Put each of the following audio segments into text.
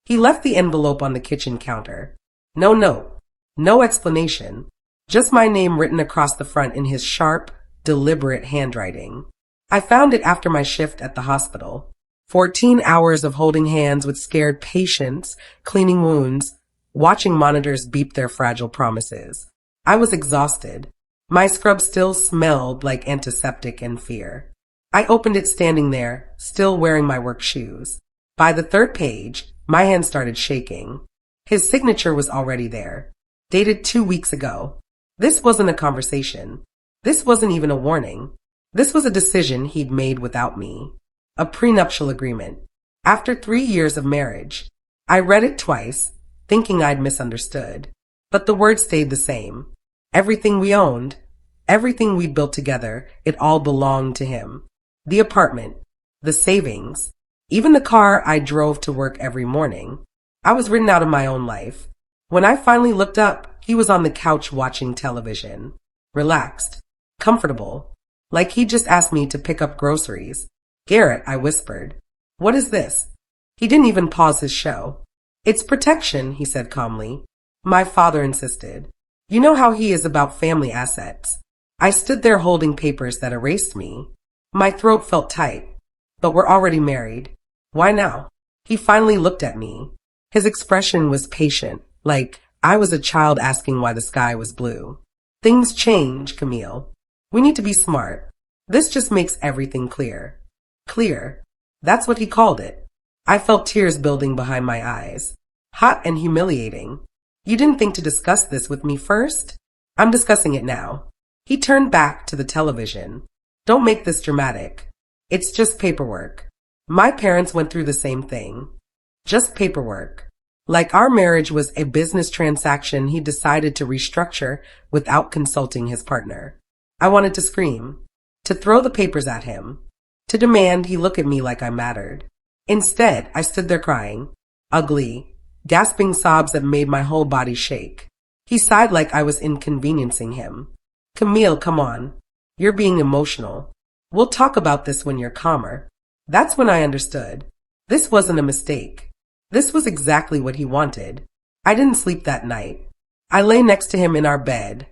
He left the envelope on the kitchen counter. No note, no explanation, just my name written across the front in his sharp, deliberate handwriting. I found it after my shift at the hospital. 14 hours of holding hands with scared patients, cleaning wounds, watching monitors beep their fragile promises. I was exhausted. My scrub still smelled like antiseptic and fear. I opened it standing there, still wearing my work shoes. By the third page, my hand started shaking. His signature was already there, dated 2 weeks ago. This wasn't a conversation. This wasn't even a warning. This was a decision he'd made without me. A prenuptial agreement. After 3 years of marriage. I read it twice, thinking I'd misunderstood. But the words stayed the same. Everything we owned, everything we'd built together, it all belonged to him. The apartment, the savings, even the car I drove to work every morning. I was written out of my own life. When I finally looked up, he was on the couch watching television. Relaxed. Comfortable. Like he'd just asked me to pick up groceries. Garrett, I whispered. What is this? He didn't even pause his show. It's protection, he said calmly. My father insisted. You know how he is about family assets. I stood there holding papers that erased me. My throat felt tight. But we're already married. Why now? He finally looked at me. His expression was patient, like I was a child asking why the sky was blue. Things change, Camille. We need to be smart. This just makes everything clear. Clear. That's what he called it. I felt tears building behind my eyes. Hot and humiliating. You didn't think to discuss this with me first? I'm discussing it now. He turned back to the television. Don't make this dramatic. It's just paperwork. My parents went through the same thing. Just paperwork. Like our marriage was a business transaction he decided to restructure without consulting his partner. I wanted to scream. To throw the papers at him. To demand he look at me like I mattered. Instead, I stood there crying. Ugly. Gasping sobs that made my whole body shake. He sighed like I was inconveniencing him. Camille, come on. You're being emotional. We'll talk about this when you're calmer. That's when I understood. This wasn't a mistake. This was exactly what he wanted. I didn't sleep that night. I lay next to him in our bed,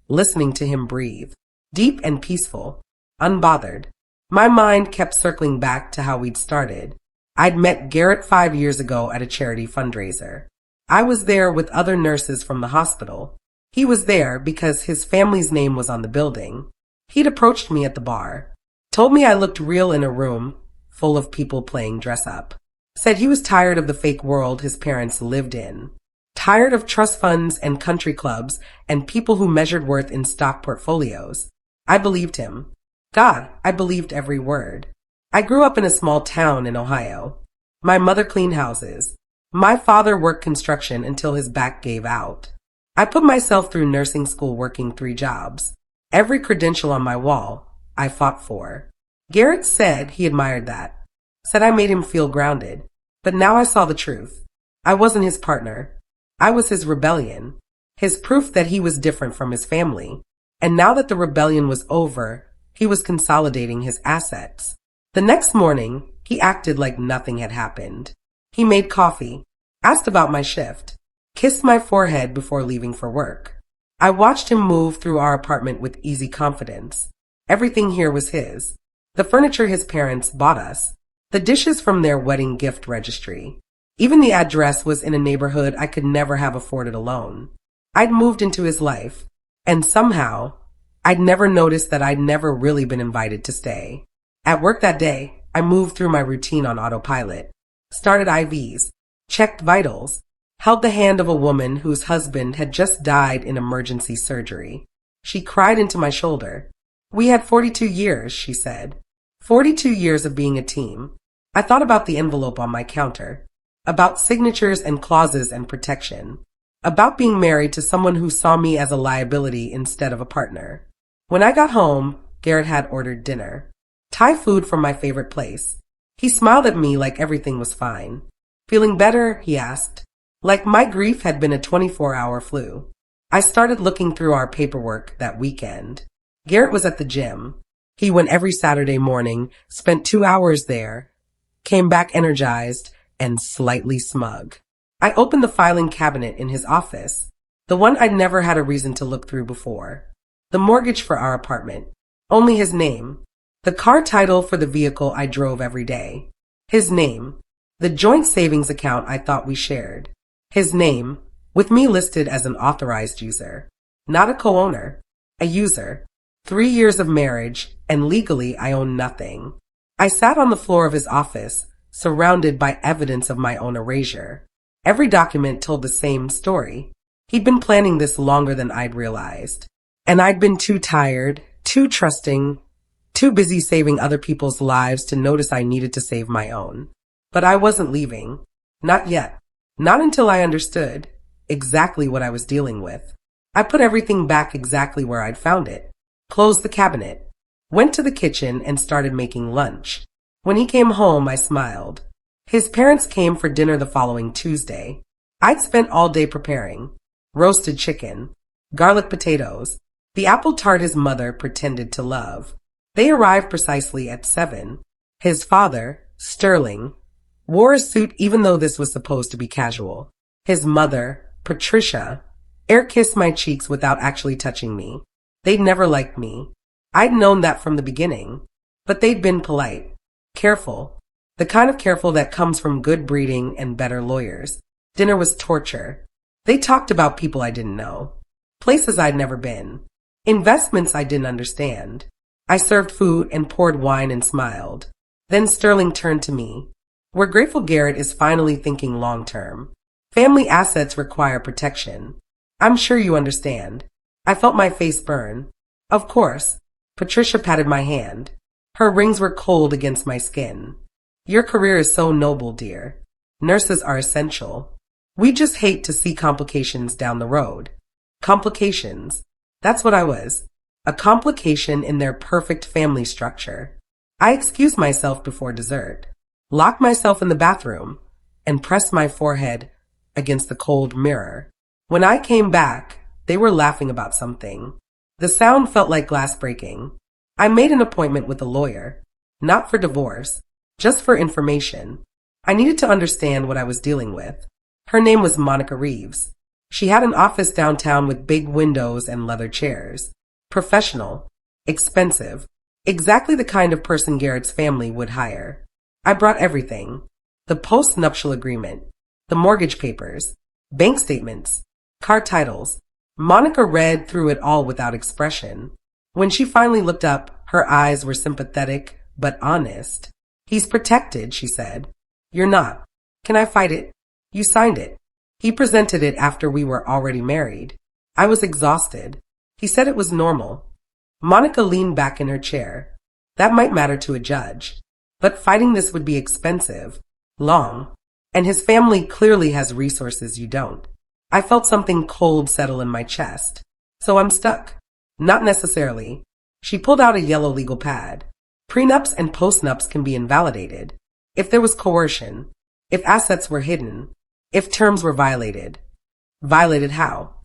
listening to him breathe. Deep and peaceful. Unbothered. My mind kept circling back to how we'd started. I'd met Garrett 5 years ago at a charity fundraiser. I was there with other nurses from the hospital. He was there because his family's name was on the building. He'd approached me at the bar. Told me I looked real in a room full of people playing dress up. Said he was tired of the fake world his parents lived in. Tired of trust funds and country clubs and people who measured worth in stock portfolios. I believed him. God, I believed every word. I grew up in a small town in Ohio. My mother cleaned houses. My father worked construction until his back gave out. I put myself through nursing school working 3 jobs. Every credential on my wall, I fought for. Garrett said he admired that. Said I made him feel grounded. But now I saw the truth. I wasn't his partner. I was his rebellion. His proof that he was different from his family. And now that the rebellion was over, he was consolidating his assets. The next morning, he acted like nothing had happened. He made coffee, asked about my shift, kissed my forehead before leaving for work. I watched him move through our apartment with easy confidence. Everything here was his. The furniture his parents bought us. The dishes from their wedding gift registry. Even the address was in a neighborhood I could never have afforded alone. I'd moved into his life. And somehow, I'd never noticed that I'd never really been invited to stay. At work that day, I moved through my routine on autopilot. Started IVs. Checked vitals. Held the hand of a woman whose husband had just died in emergency surgery. She cried into my shoulder. We had 42 years, she said. 42 years of being a team. I thought about the envelope on my counter. About signatures and clauses and protection. About being married to someone who saw me as a liability instead of a partner. When I got home, Garrett had ordered dinner. Thai food from my favorite place. He smiled at me like everything was fine. Feeling better? He asked. Like my grief had been a 24-hour flu. I started looking through our paperwork that weekend. Garrett was at the gym. He went every Saturday morning, spent 2 hours there, came back energized, and slightly smug. I opened the filing cabinet in his office, the one I'd never had a reason to look through before. The mortgage for our apartment. Only his name. The car title for the vehicle I drove every day. His name. The joint savings account I thought we shared. His name, with me listed as an authorized user. Not a co-owner. A user. 3 years of marriage, and legally I own nothing. I sat on the floor of his office, surrounded by evidence of my own erasure. Every document told the same story. He'd been planning this longer than I'd realized. And I'd been too tired, too trusting, too busy saving other people's lives to notice I needed to save my own. But I wasn't leaving. Not yet. Not until I understood exactly what I was dealing with. I put everything back exactly where I'd found it. Closed the cabinet. Went to the kitchen and started making lunch. When he came home, I smiled. His parents came for dinner the following Tuesday. I'd spent all day preparing. Roasted chicken. Garlic potatoes. The apple tart his mother pretended to love. They arrived precisely at 7. His father, Sterling, wore a suit even though this was supposed to be casual. His mother, Patricia, air-kissed my cheeks without actually touching me. They'd never liked me. I'd known that from the beginning. But they'd been polite. Careful. The kind of careful that comes from good breeding and better lawyers. Dinner was torture. They talked about people I didn't know. Places I'd never been. Investments I didn't understand. I served food and poured wine and smiled. Then Sterling turned to me. We're grateful Garrett is finally thinking long-term. Family assets require protection. I'm sure you understand. I felt my face burn. Of course. Patricia patted my hand. Her rings were cold against my skin. Your career is so noble, dear. Nurses are essential. We just hate to see complications down the road. Complications. That's what I was. A complication in their perfect family structure. I excused myself before dessert, locked myself in the bathroom, and pressed my forehead against the cold mirror. When I came back, they were laughing about something. The sound felt like glass breaking. I made an appointment with a lawyer, not for divorce, just for information. I needed to understand what I was dealing with. Her name was Monica Reeves. She had an office downtown with big windows and leather chairs. Professional. Expensive. Exactly the kind of person Garrett's family would hire. I brought everything. The post-nuptial agreement. The mortgage papers. Bank statements. Car titles. Monica read through it all without expression. When she finally looked up, her eyes were sympathetic but honest. He's protected, she said. You're not. Can I fight it? You signed it. He presented it after we were already married. I was exhausted. He said it was normal. Monica leaned back in her chair. That might matter to a judge. But fighting this would be expensive. Long. And his family clearly has resources you don't. I felt something cold settle in my chest. So I'm stuck. Not necessarily. She pulled out a yellow legal pad. Prenups and postnups can be invalidated. If there was coercion. If assets were hidden. If terms were violated. Violated how?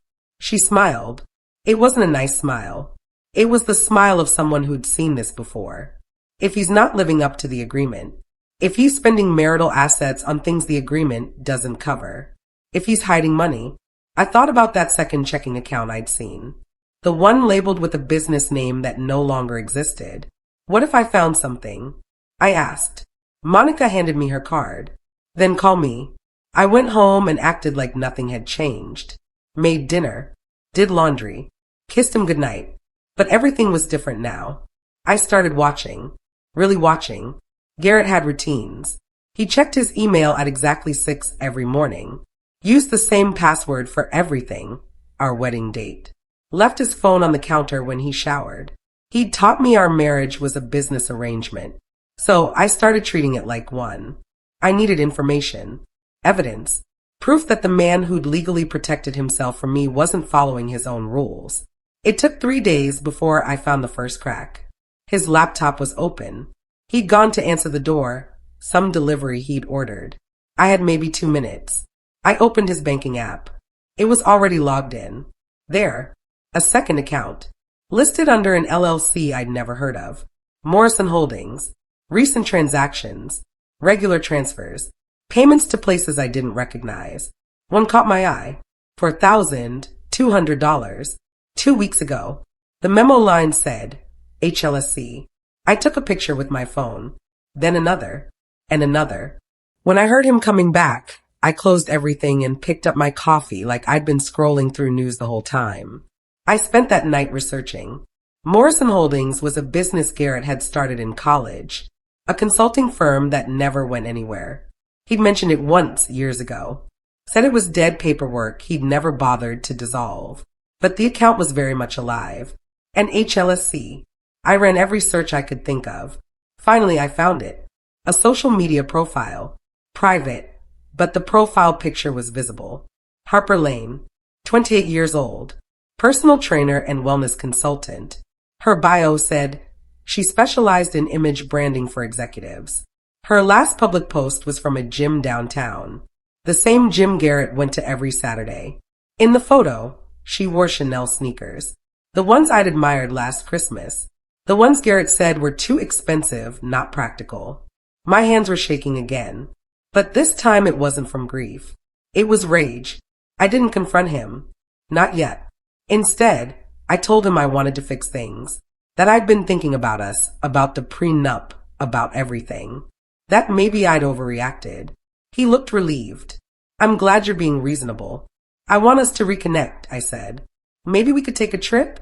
She smiled. It wasn't a nice smile. It was the smile of someone who'd seen this before. If he's not living up to the agreement. If he's spending marital assets on things the agreement doesn't cover. If he's hiding money. I thought about that second checking account I'd seen. The one labeled with a business name that no longer existed. What if I found something? I asked. Monica handed me her card. Then call me. I went home and acted like nothing had changed. Made dinner. Did laundry. Kissed him goodnight. But everything was different now. I started watching. Really watching. Garrett had routines. He checked his email at exactly 6 every morning. Used the same password for everything. Our wedding date. Left his phone on the counter when he showered. He'd taught me our marriage was a business arrangement. So I started treating it like one. I needed information. Evidence. Proof that the man who'd legally protected himself from me wasn't following his own rules. It took 3 days before I found the first crack. His laptop was open. He'd gone to answer the door, some delivery he'd ordered. I had maybe 2 minutes. I opened his banking app. It was already logged in. There, a second account, listed under an LLC I'd never heard of. Morrison Holdings. Recent transactions. Regular transfers. Payments to places I didn't recognize. One caught my eye. For $1,200. 2 weeks ago. The memo line said, HLSC. I took a picture with my phone. Then another. And another. When I heard him coming back, I closed everything and picked up my coffee like I'd been scrolling through news the whole time. I spent that night researching. Morrison Holdings was a business Garrett had started in college, a consulting firm that never went anywhere. He'd mentioned it once years ago. Said it was dead paperwork he'd never bothered to dissolve. But the account was very much alive. And HLSC. I ran every search I could think of. Finally, I found it. A social media profile. Private, but the profile picture was visible. Harper Lane, 28 years old. Personal trainer and wellness consultant. Her bio said she specialized in image branding for executives. Her last public post was from a gym downtown. The same gym Garrett went to every Saturday. In the photo, she wore Chanel sneakers. The ones I'd admired last Christmas. The ones Garrett said were too expensive, not practical. My hands were shaking again. But this time it wasn't from grief. It was rage. I didn't confront him. Not yet. Instead, I told him I wanted to fix things. That I'd been thinking about us, about the prenup, about everything. That maybe I'd overreacted. He looked relieved. I'm glad you're being reasonable. I want us to reconnect, I said. Maybe we could take a trip?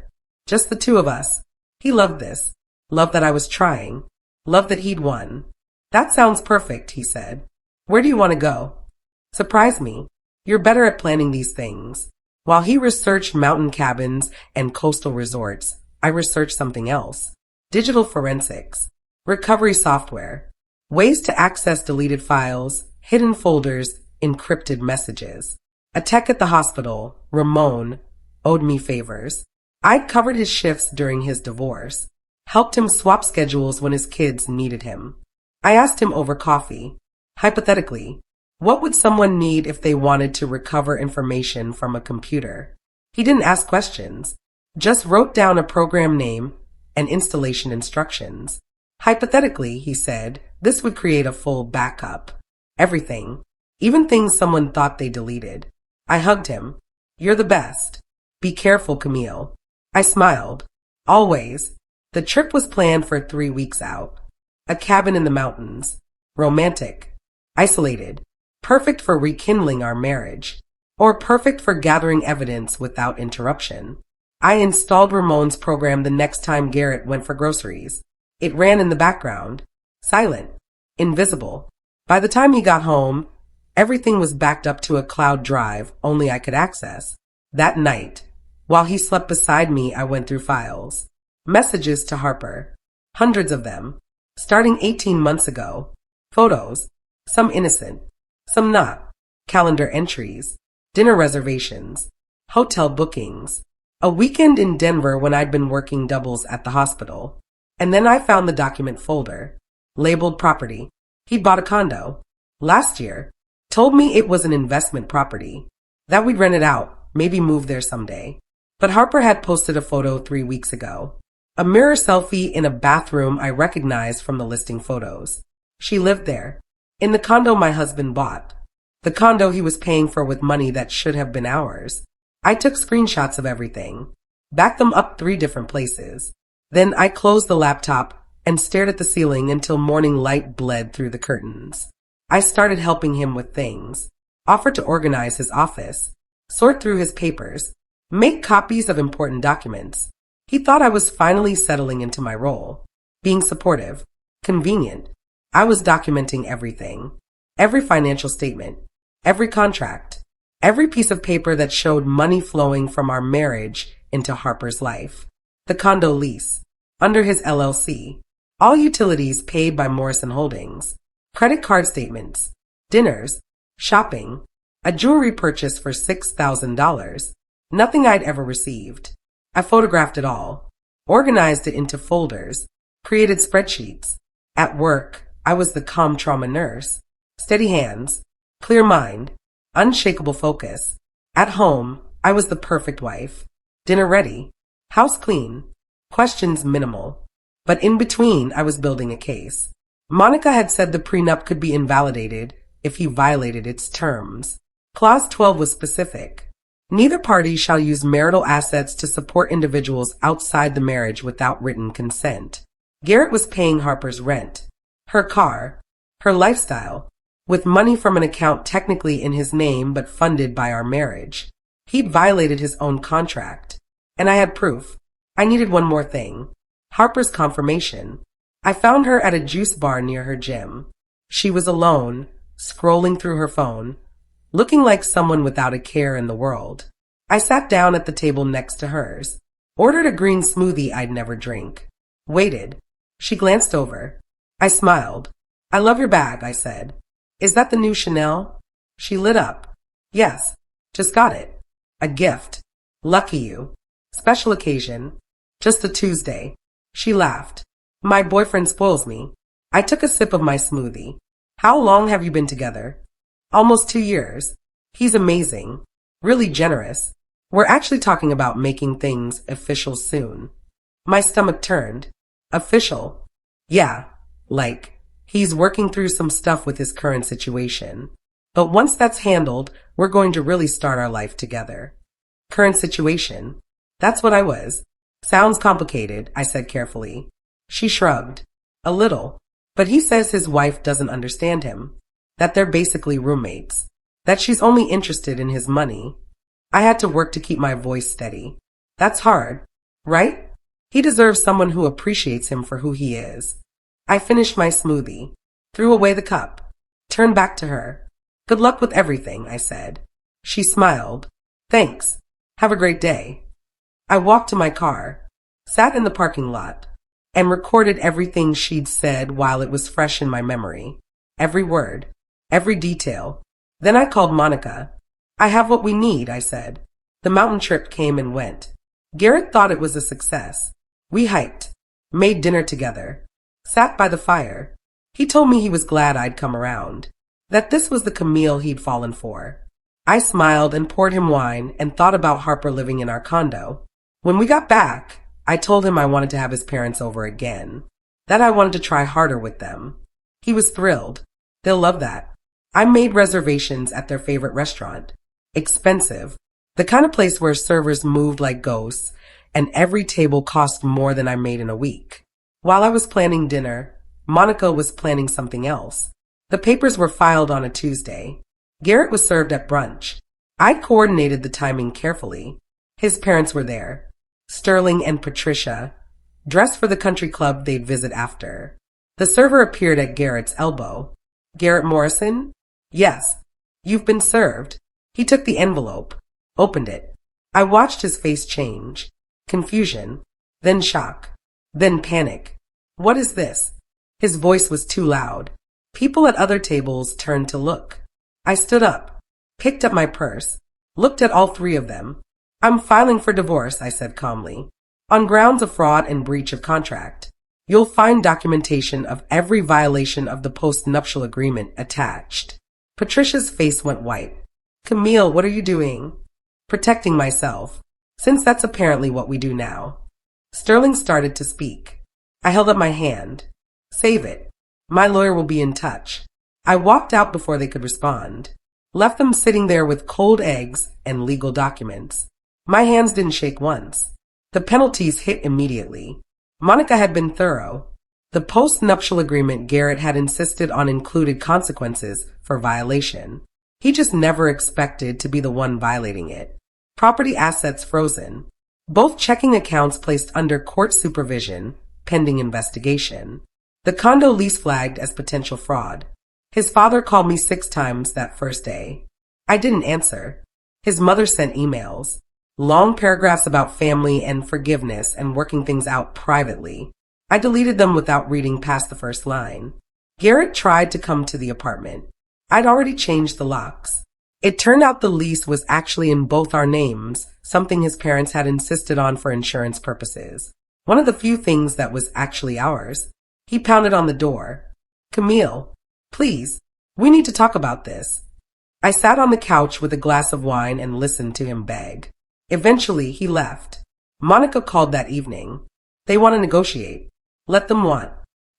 Just the two of us. He loved this. Loved that I was trying. Loved that he'd won. That sounds perfect, he said. Where do you want to go? Surprise me. You're better at planning these things. While he researched mountain cabins and coastal resorts, I researched something else. Digital forensics. Recovery software. Ways to access deleted files, hidden folders, encrypted messages. A tech at the hospital, Ramon, owed me favors. I'd covered his shifts during his divorce. Helped him swap schedules when his kids needed him. I asked him over coffee. Hypothetically, what would someone need if they wanted to recover information from a computer? He didn't ask questions, just wrote down a program name and installation instructions. Hypothetically, he said, this would create a full backup. Everything, even things someone thought they deleted. I hugged him. You're the best. Be careful, Camille. I smiled. Always. The trip was planned for 3 weeks out. A cabin in the mountains. Romantic. Isolated. Perfect for rekindling our marriage. Or perfect for gathering evidence without interruption. I installed Ramon's program the next time Garrett went for groceries. It ran in the background. Silent. Invisible. By the time he got home, everything was backed up to a cloud drive only I could access. That night, while he slept beside me, I went through files. Messages to Harper. Hundreds of them. Starting 18 months ago. Photos. Some innocent. Some not. Calendar entries. Dinner reservations. Hotel bookings. A weekend in Denver when I'd been working doubles at the hospital. And then I found the document folder. Labeled property. He'd bought a condo. Last year. Told me it was an investment property. That we'd rent it out. Maybe move there someday. But Harper had posted a photo 3 weeks ago. A mirror selfie in a bathroom I recognized from the listing photos. She lived there. In the condo my husband bought. The condo he was paying for with money that should have been ours. I took screenshots of everything. Backed them up 3 different places. Then I closed the laptop and stared at the ceiling until morning light bled through the curtains. I started helping him with things. Offered to organize his office. Sort through his papers. Make copies of important documents. He thought I was finally settling into my role. Being supportive. Convenient. I was documenting everything. Every financial statement. Every contract. Every piece of paper that showed money flowing from our marriage into Harper's life. The condo lease. Under his LLC. All utilities paid by Morrison Holdings. Credit card statements. Dinners. Shopping. A jewelry purchase for $6,000. Nothing I'd ever received. I photographed it all. Organized it into folders. Created spreadsheets. At work, I was the calm trauma nurse. Steady hands. Clear mind. Unshakable focus. At home, I was the perfect wife. Dinner ready. House clean. Questions minimal. But in between, I was building a case. Monica had said the prenup could be invalidated if he violated its terms. Clause 12 was specific. Neither party shall use marital assets to support individuals outside the marriage without written consent. Garrett was paying Harper's rent, her car, her lifestyle, with money from an account technically in his name but funded by our marriage. He'd violated his own contract. And I had proof. I needed one more thing. Harper's confirmation. I found her at a juice bar near her gym. She was alone, scrolling through her phone, looking like someone without a care in the world. I sat down at the table next to hers, ordered a green smoothie I'd never drink, waited. She glanced over. I smiled. I love your bag, I said. Is that the new Chanel? She lit up. Yes, just got it. A gift. Lucky you. Special occasion. Just a Tuesday. She laughed. My boyfriend spoils me. I took a sip of my smoothie. How long have you been together? Almost 2 years. He's amazing. Really generous. We're actually talking about making things official soon. My stomach turned. Official? Yeah, like, he's working through some stuff with his current situation. But once that's handled, we're going to really start our life together. Current situation? That's what I was. Sounds complicated, I said carefully. She shrugged. A little. But he says his wife doesn't understand him. That they're basically roommates. That she's only interested in his money. I had to work to keep my voice steady. That's hard, right? He deserves someone who appreciates him for who he is. I finished my smoothie, threw away the cup, turned back to her. Good luck with everything, I said. She smiled. Thanks. Have a great day. I walked to my car, sat in the parking lot, and recorded everything she'd said while it was fresh in my memory. Every word, every detail. Then I called Monica. I have what we need, I said. The mountain trip came and went. Garrett thought it was a success. We hiked, made dinner together, sat by the fire. He told me he was glad I'd come around, that this was the Camille he'd fallen for. I smiled and poured him wine and thought about Harper living in our condo. When we got back, I told him I wanted to have his parents over again, that I wanted to try harder with them. He was thrilled. They'll love that. I made reservations at their favorite restaurant. Expensive. The kind of place where servers moved like ghosts, and every table cost more than I made in a week. While I was planning dinner, Monica was planning something else. The papers were filed on a Tuesday. Garrett was served at brunch. I coordinated the timing carefully. His parents were there. Sterling and Patricia, dressed for the country club they'd visit after. The server appeared at Garrett's elbow. Garrett Morrison? Yes. You've been served. He took the envelope, opened it. I watched his face change. Confusion, then shock, then panic. What is this? His voice was too loud. People at other tables turned to look. I stood up, picked up my purse, looked at all three of them. I'm filing for divorce, I said calmly, on grounds of fraud and breach of contract. You'll find documentation of every violation of the post-nuptial agreement attached. Patricia's face went white. Camille, what are you doing? Protecting myself, since that's apparently what we do now. Sterling started to speak. I held up my hand. Save it. My lawyer will be in touch. I walked out before they could respond. Left them sitting there with cold eggs and legal documents. My hands didn't shake once. The penalties hit immediately. Monica had been thorough. The post-nuptial agreement Garrett had insisted on included consequences for violation. He just never expected to be the one violating it. Property assets frozen. Both checking accounts placed under court supervision, pending investigation. The condo lease flagged as potential fraud. His father called me 6 times that first day. I didn't answer. His mother sent emails. Long paragraphs about family and forgiveness and working things out privately. I deleted them without reading past the first line. Garrett tried to come to the apartment. I'd already changed the locks. It turned out the lease was actually in both our names, something his parents had insisted on for insurance purposes. One of the few things that was actually ours. He pounded on the door. Camille, please, we need to talk about this. I sat on the couch with a glass of wine and listened to him beg. Eventually, he left. Monica called that evening. They want to negotiate. Let them want.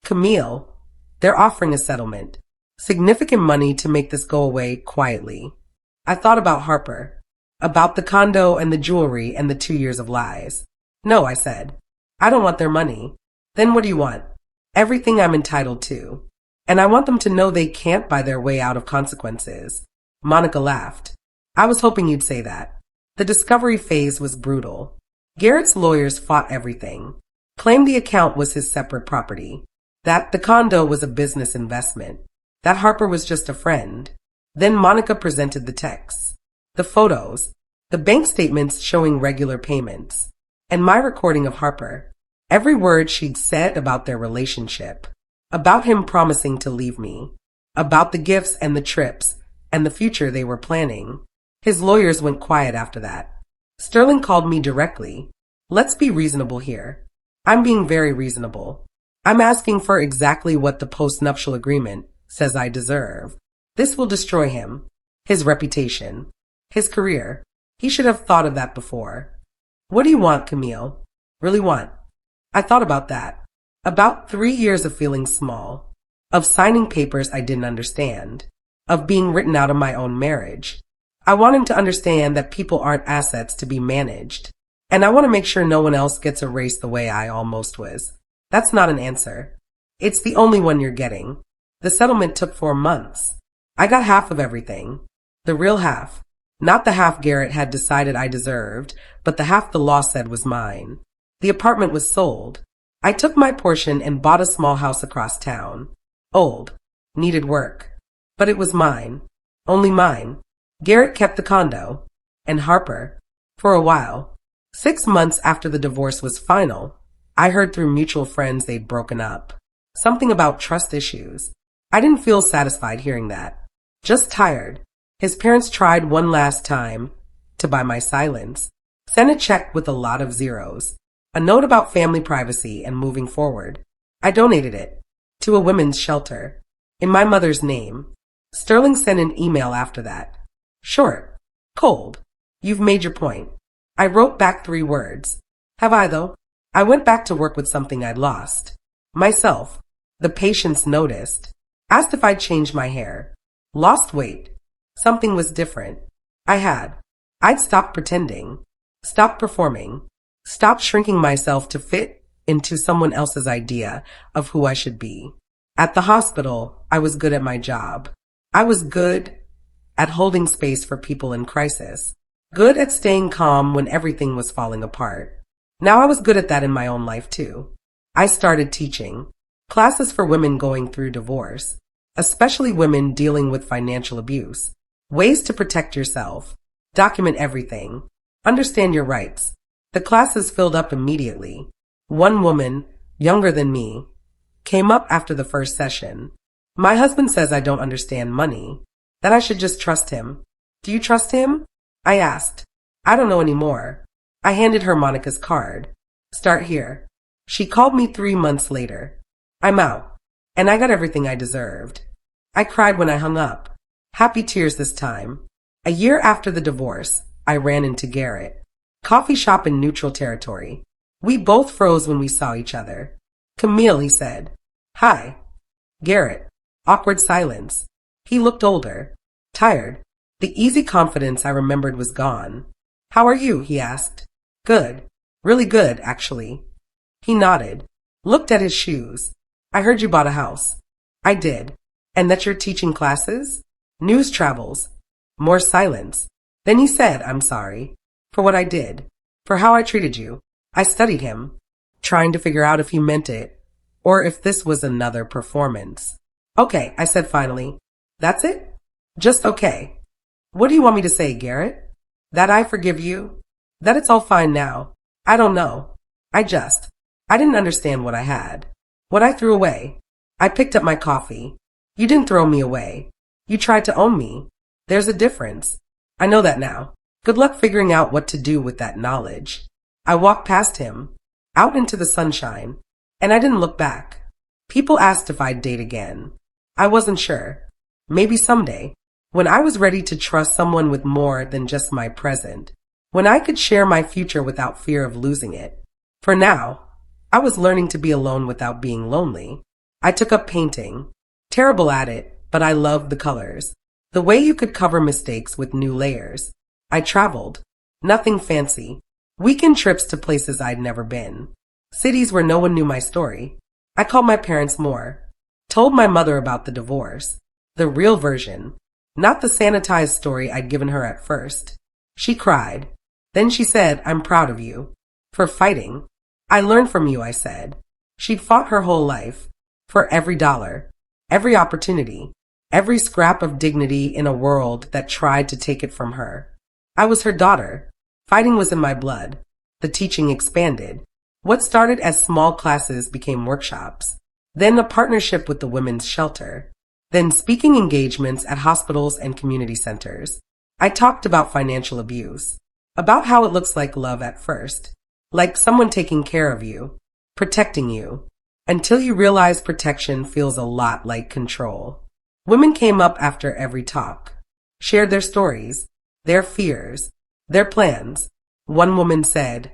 Camille, they're offering a settlement. Significant money to make this go away quietly. I thought about Harper, about the condo and the jewelry and the 2 years of lies. No, I said. I don't want their money. Then what do you want? Everything I'm entitled to. And I want them to know they can't buy their way out of consequences. Monica laughed. I was hoping you'd say that. The discovery phase was brutal. Garrett's lawyers fought everything. Claimed the account was his separate property. That the condo was a business investment. That Harper was just a friend. Then Monica presented the texts, the photos, the bank statements showing regular payments, and my recording of Harper. Every word she'd said about their relationship, about him promising to leave me, about the gifts and the trips and the future they were planning. His lawyers went quiet after that. Sterling called me directly. Let's be reasonable here. I'm being very reasonable. I'm asking for exactly what the post-nuptial agreement says I deserve. This will destroy him, his reputation, his career. He should have thought of that before. What do you want, Camille? Really want? I thought about that. About 3 years of feeling small, of signing papers I didn't understand, of being written out of my own marriage. I want him to understand that people aren't assets to be managed. And I want to make sure no one else gets erased the way I almost was. That's not an answer. It's the only one you're getting. The settlement took 4 months. I got half of everything. The real half. Not the half Garrett had decided I deserved, but the half the law said was mine. The apartment was sold. I took my portion and bought a small house across town. Old. Needed work. But it was mine. Only mine. Garrett kept the condo. And Harper. For a while. 6 months after the divorce was final, I heard through mutual friends they'd broken up. Something about trust issues. I didn't feel satisfied hearing that. Just tired. His parents tried one last time to buy my silence. Sent a check with a lot of zeros. A note about family privacy and moving forward. I donated it to a women's shelter in my mother's name. Sterling sent an email after that. Short. Cold. You've made your point. I wrote back 3 words. Have I, though? I went back to work with something I'd lost. Myself. The patients noticed. Asked if I'd changed my hair. Lost weight. Something was different. I'd stopped pretending. Stopped performing. Stopped shrinking myself to fit into someone else's idea of who I should be. At the hospital, I was good at my job. I was good at holding space for people in crisis. Good at staying calm when everything was falling apart. Now I was good at that in my own life too. I started teaching classes for women going through divorce, especially women dealing with financial abuse, ways to protect yourself, document everything, understand your rights. The classes filled up immediately. One woman, younger than me, came up after the first session. My husband says I don't understand money, that I should just trust him. Do you trust him? I asked. I don't know anymore. I handed her Monica's card. Start here. She called me 3 months later. I'm out. And I got everything I deserved. I cried when I hung up. Happy tears this time. A year after the divorce, I ran into Garrett. Coffee shop in neutral territory. We both froze when we saw each other. Camille, he said. Hi. Garrett. Awkward silence. He looked older. Tired. The easy confidence I remembered was gone. How are you? He asked. Good. Really good, actually. He nodded. Looked at his shoes. I heard you bought a house. I did. And that you're teaching classes? News travels. More silence. Then he said, I'm sorry. For what I did. For how I treated you. I studied him. Trying to figure out if he meant it. Or if this was another performance. Okay, I said finally. That's it? Just okay. What do you want me to say, Garrett? That I forgive you? That it's all fine now? I don't know. I didn't understand what I had. What I threw away. I picked up my coffee. You didn't throw me away. You tried to own me. There's a difference. I know that now. Good luck figuring out what to do with that knowledge. I walked past him, out into the sunshine, and I didn't look back. People asked if I'd date again. I wasn't sure. Maybe someday, when I was ready to trust someone with more than just my present, when I could share my future without fear of losing it. For now, I was learning to be alone without being lonely. I took up painting. Terrible at it, but I loved the colors. The way you could cover mistakes with new layers. I traveled. Nothing fancy. Weekend trips to places I'd never been. Cities where no one knew my story. I called my parents more. Told my mother about the divorce. The real version. Not the sanitized story I'd given her at first. She cried. Then she said, "I'm proud of you. For fighting." "I learned from you," I said. She'd fought her whole life. For every dollar. Every opportunity. Every scrap of dignity in a world that tried to take it from her. I was her daughter. Fighting was in my blood. The teaching expanded. What started as small classes became workshops. Then a partnership with the women's shelter. Then speaking engagements at hospitals and community centers. I talked about financial abuse. About how it looks like love at first. Like someone taking care of you. Protecting you. Until you realize protection feels a lot like control. Women came up after every talk. Shared their stories. Their fears. Their plans. One woman said,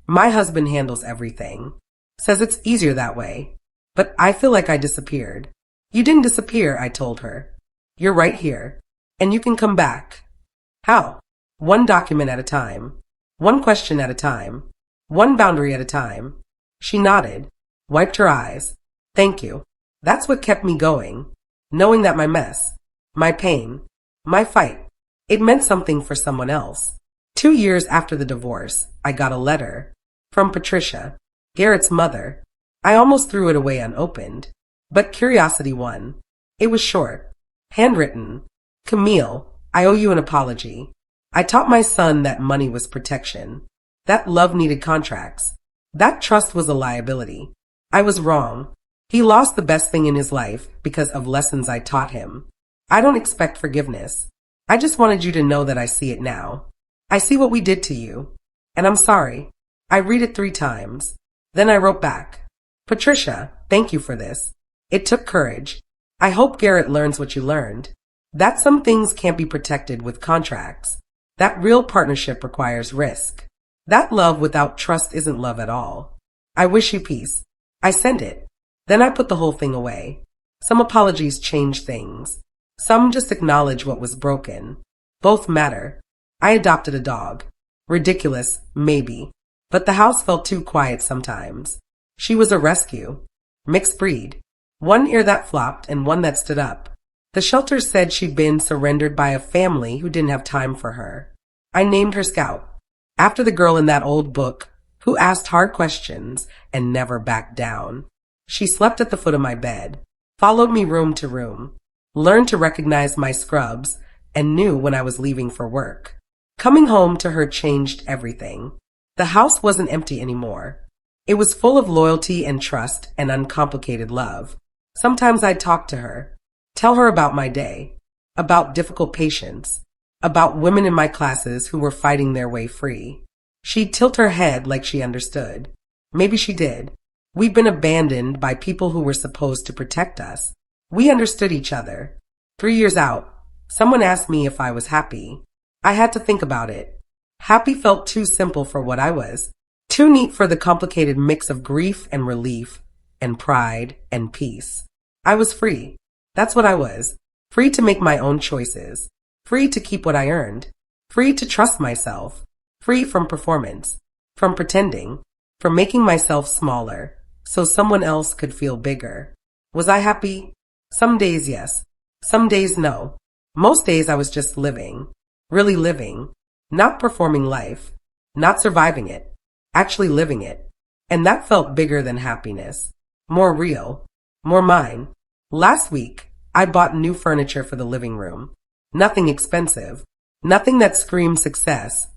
"My husband handles everything. Says it's easier that way. But I feel like I disappeared." "You didn't disappear," I told her. "You're right here. And you can come back." "How?" "One document at a time. One question at a time. One boundary at a time." She nodded. Wiped her eyes. "Thank you." That's what kept me going. Knowing that my mess, my pain, my fight, it meant something for someone else. 2 years after the divorce, I got a letter. From Patricia, Garrett's mother. I almost threw it away unopened. But curiosity won. It was short. Handwritten. "Camille, I owe you an apology. I taught my son that money was protection. That love needed contracts. That trust was a liability. I was wrong. He lost the best thing in his life because of lessons I taught him. I don't expect forgiveness. I just wanted you to know that I see it now. I see what we did to you. And I'm sorry." I read it 3 times. Then I wrote back. "Patricia, thank you for this. It took courage. I hope Garrett learns what you learned. That some things can't be protected with contracts. That real partnership requires risk. That love without trust isn't love at all. I wish you peace." I sent it. Then I put the whole thing away. Some apologies change things. Some just acknowledge what was broken. Both matter. I adopted a dog. Ridiculous, maybe. But the house felt too quiet sometimes. She was a rescue. Mixed breed. One ear that flopped and one that stood up. The shelter said she'd been surrendered by a family who didn't have time for her. I named her Scout. After the girl in that old book who asked hard questions and never backed down. She slept at the foot of my bed, followed me room to room, learned to recognize my scrubs, and knew when I was leaving for work. Coming home to her changed everything. The house wasn't empty anymore. It was full of loyalty and trust and uncomplicated love. Sometimes I'd talk to her, tell her about my day, about difficult patients, about women in my classes who were fighting their way free. She'd tilt her head like she understood. Maybe she did. We'd been abandoned by people who were supposed to protect us. We understood each other. 3 years out, someone asked me if I was happy. I had to think about it. Happy felt too simple for what I was. Too neat for the complicated mix of grief and relief and pride and peace. I was free. That's what I was. Free to make my own choices. Free to keep what I earned. Free to trust myself. Free from performance. From pretending. From making myself smaller so someone else could feel bigger. Was I happy? Some days, yes. Some days, no. Most days I was just living. Really living. Not performing life. Not surviving it. Actually living it. And that felt bigger than happiness. More real. More mine. Last week, I bought new furniture for the living room. Nothing expensive. Nothing that screamed success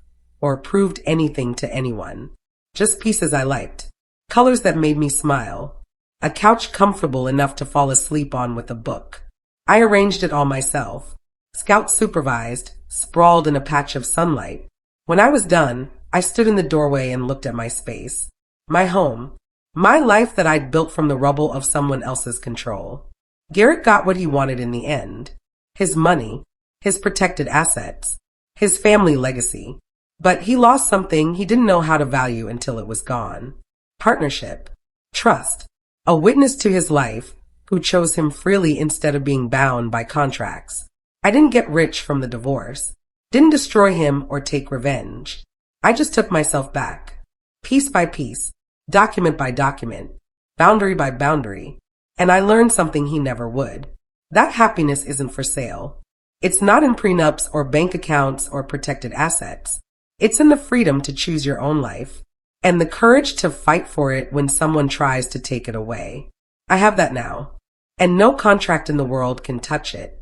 or proved anything to anyone. Just pieces I liked. Colors that made me smile. A couch comfortable enough to fall asleep on with a book. I arranged it all myself. Scout supervised, sprawled in a patch of sunlight. When I was done, I stood in the doorway and looked at my space. My home. My life that I'd built from the rubble of someone else's control. Garrett got what he wanted in the end. His money. His protected assets. His family legacy. But he lost something he didn't know how to value until it was gone. Partnership. Trust. A witness to his life who chose him freely instead of being bound by contracts. I didn't get rich from the divorce, didn't destroy him or take revenge. I just took myself back, piece by piece, document by document, boundary by boundary, and I learned something he never would. That happiness isn't for sale. It's not in prenups or bank accounts or protected assets. It's in the freedom to choose your own life and the courage to fight for it when someone tries to take it away. I have that now, and no contract in the world can touch it.